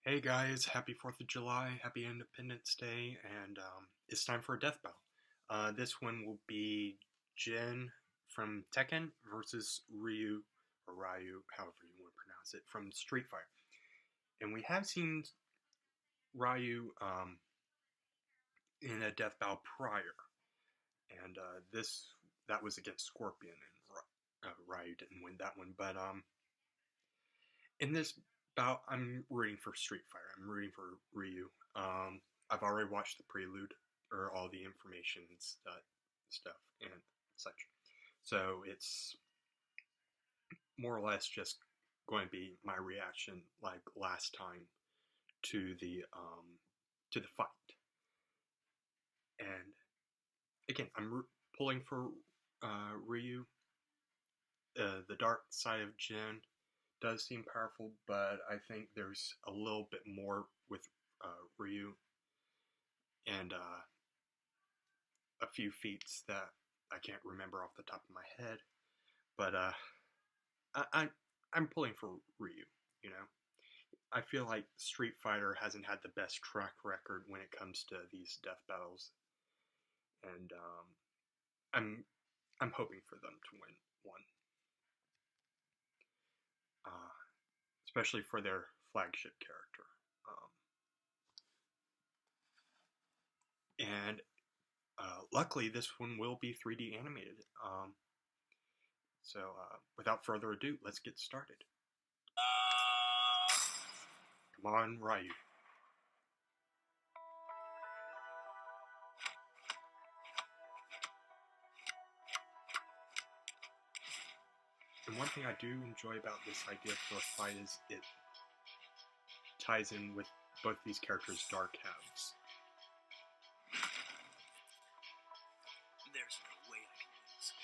Hey guys, happy 4th of July, happy Independence Day, and it's time for a death battle. This one will be Jin from Tekken versus Ryu, or Ryu, however you want to pronounce it, from Street Fighter. And we have seen Ryu in a death battle prior, and that was against Scorpion, and Ryu didn't win that one. But in this bout, I'm rooting for Street Fighter. I'm rooting for Ryu. I've already watched the prelude, or all the information stuff and such. So it's more or less just going to be my reaction, like last time, to the fight. And again, I'm pulling for Ryu. The dark side of Jin does seem powerful, but I think there's a little bit more with Ryu, and a few feats that I can't remember off the top of my head. But I'm pulling for Ryu. You know, I feel like Street Fighter hasn't had the best track record when it comes to these death battles, and I'm hoping for them to win one. Especially for their flagship character. And luckily, this one will be 3D animated. So without further ado, let's get started. Come on, Ryu. And one thing I do enjoy about this idea for a fight is it ties in with both these characters' dark halves. There's no way I can lose.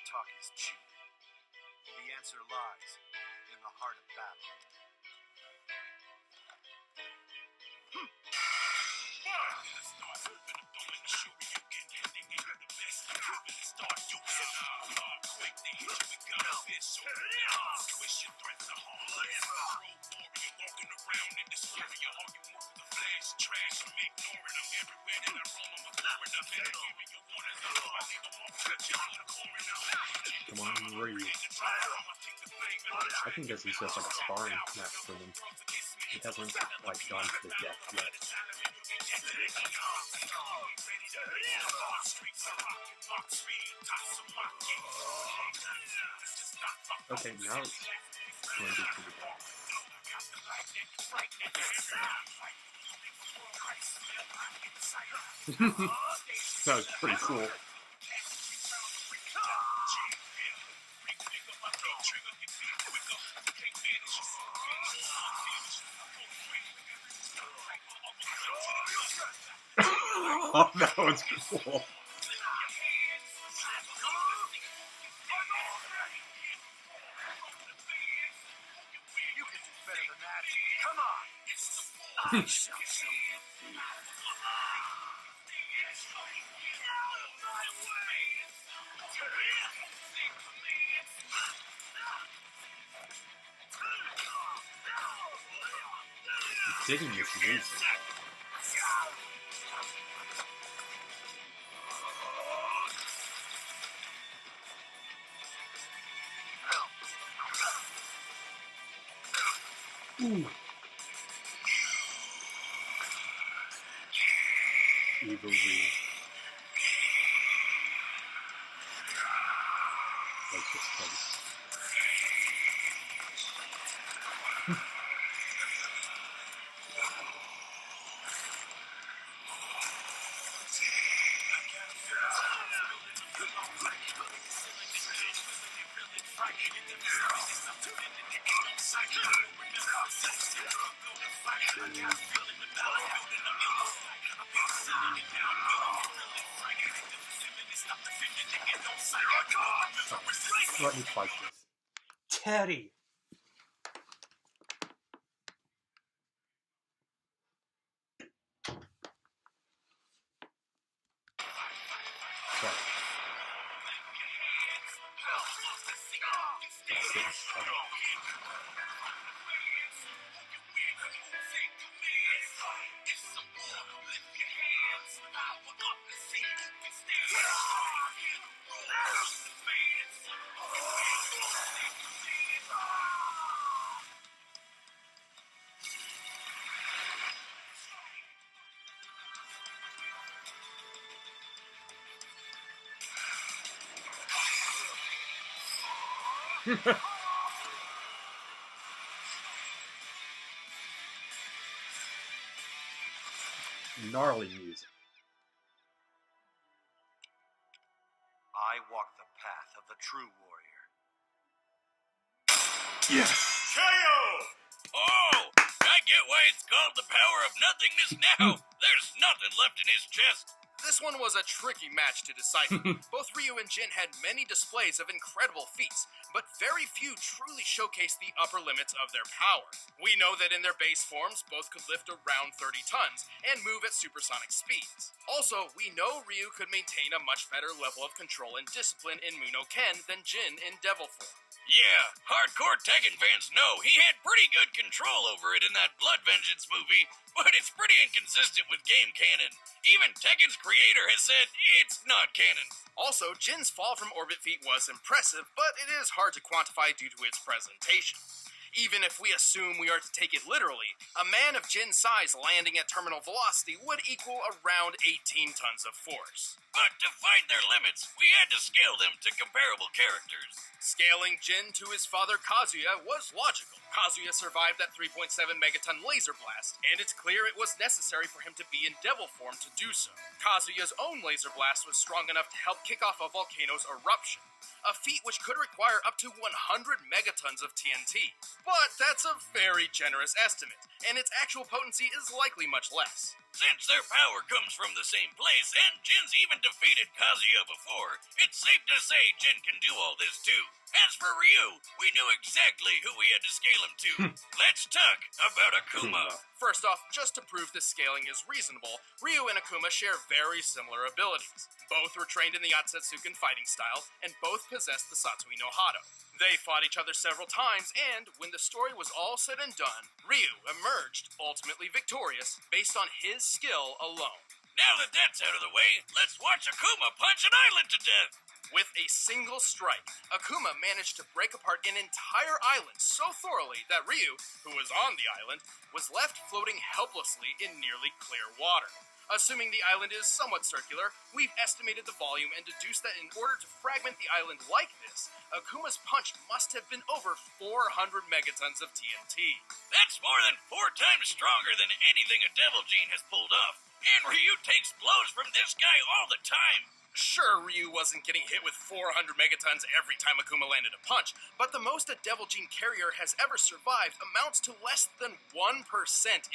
Talk is cheap. The answer lies in the heart of battle. Come on, Ryu. I think this is just like a sparring match for them. It hasn't like gone to the death yet. Okay, now it's going to be pretty bad. That was pretty cool. Oh, that was cool. You can do better than that. Come on! Digging this music. Ooh. Evil Ryu. That's just funny. Let me fight this. Teddy! Sorry. That's it. Gnarly music. I walk the path of the true warrior. Yes! KO! Oh, I get why it's called the power of nothingness now. There's nothing left in his chest. This one was a tricky match to decipher. Both Ryu and Jin had many displays of incredible feats, but very few truly showcased the upper limits of their power. We know that in their base forms, both could lift around 30 tons and move at supersonic speeds. Also, we know Ryu could maintain a much better level of control and discipline in Muno Ken than Jin in Devil form. Yeah, hardcore Tekken fans know he had pretty good control over it in that Blood Vengeance movie, but it's pretty inconsistent with game canon. Even Tekken's creator has said it's not canon. Also, Jin's fall from orbit feat was impressive, but it is hard to quantify due to its presentation. Even if we assume we are to take it literally, a man of Jin's size landing at terminal velocity would equal around 18 tons of force. But to find their limits, we had to scale them to comparable characters. Scaling Jin to his father Kazuya was logical. Kazuya survived that 3.7 megaton laser blast, and it's clear it was necessary for him to be in devil form to do so. Kazuya's own laser blast was strong enough to help kick off a volcano's eruption, a feat which could require up to 100 megatons of TNT. But that's a very generous estimate, and its actual potency is likely much less. Since their power comes from the same place, and Jin's even defeated Kazuya before, it's safe to say Jin can do all this too. As for Ryu, we knew exactly who we had to scale him to. Let's talk about Akuma. First off, just to prove this scaling is reasonable, Ryu and Akuma share very similar abilities. Both were trained in the Otsutsuken fighting style, and both possessed the Satsui no Hado. They fought each other several times, and when the story was all said and done, Ryu emerged ultimately victorious based on his skill alone. Now that that's out of the way, let's watch Akuma punch an island to death. With a single strike, Akuma managed to break apart an entire island so thoroughly that Ryu, who was on the island, was left floating helplessly in nearly clear water. Assuming the island is somewhat circular, we've estimated the volume and deduced that in order to fragment the island like this, Akuma's punch must have been over 400 megatons of TNT. That's more than 4 times stronger than anything a Devil Gene has pulled off. And Ryu takes blows from this guy all the time. Sure, Ryu wasn't getting hit with 400 megatons every time Akuma landed a punch, but the most a Devil Gene carrier has ever survived amounts to less than 1%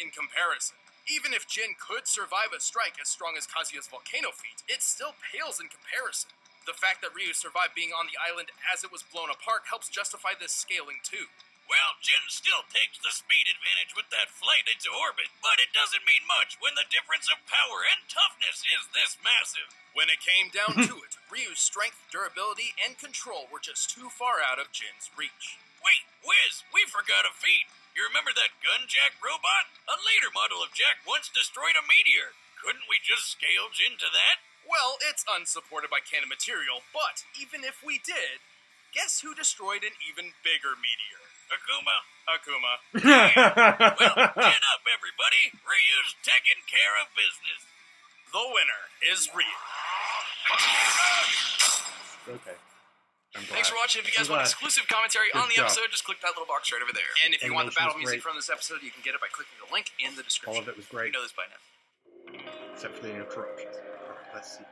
in comparison. Even if Jin could survive a strike as strong as Kazuya's volcano feat, it still pales in comparison. The fact that Ryu survived being on the island as it was blown apart helps justify this scaling too. Well, Jin still takes the speed advantage with that flight into orbit, but it doesn't mean much when the difference of power and toughness is this massive. When it came down to it, Ryu's strength, durability, and control were just too far out of Jin's reach. Wait, Wiz, we forgot a feat. You remember that gun Jack robot? A later model of Jack once destroyed a meteor. Couldn't we just scale Jin to that? Well, it's unsupported by canon material, but even if we did, guess who destroyed an even bigger meteor? Akuma. Well, Chin up, everybody. Ryu's taking care of business. The winner is Ryu. okay. I'm glad. Thanks for watching. If you guys I'm want glad. exclusive commentary Good on the job. episode, just click that little box right over there. And if you want the battle Animation was music great. from this episode, you can get it by clicking the link in the description. All of it was great, You know this by now. except for the interruptions. Alright, let's see.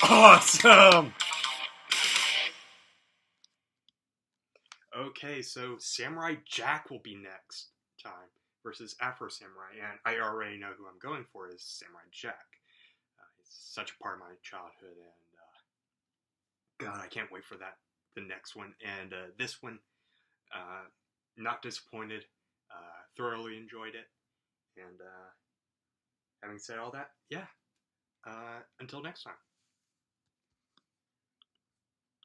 Awesome! Okay, so Samurai Jack will be next time versus Afro Samurai, and I already know who I'm going for is Samurai Jack. It's such a part of my childhood, and God, I can't wait for that. The next one, and this one, not disappointed. Thoroughly enjoyed it, and having said all that, yeah. Until next time.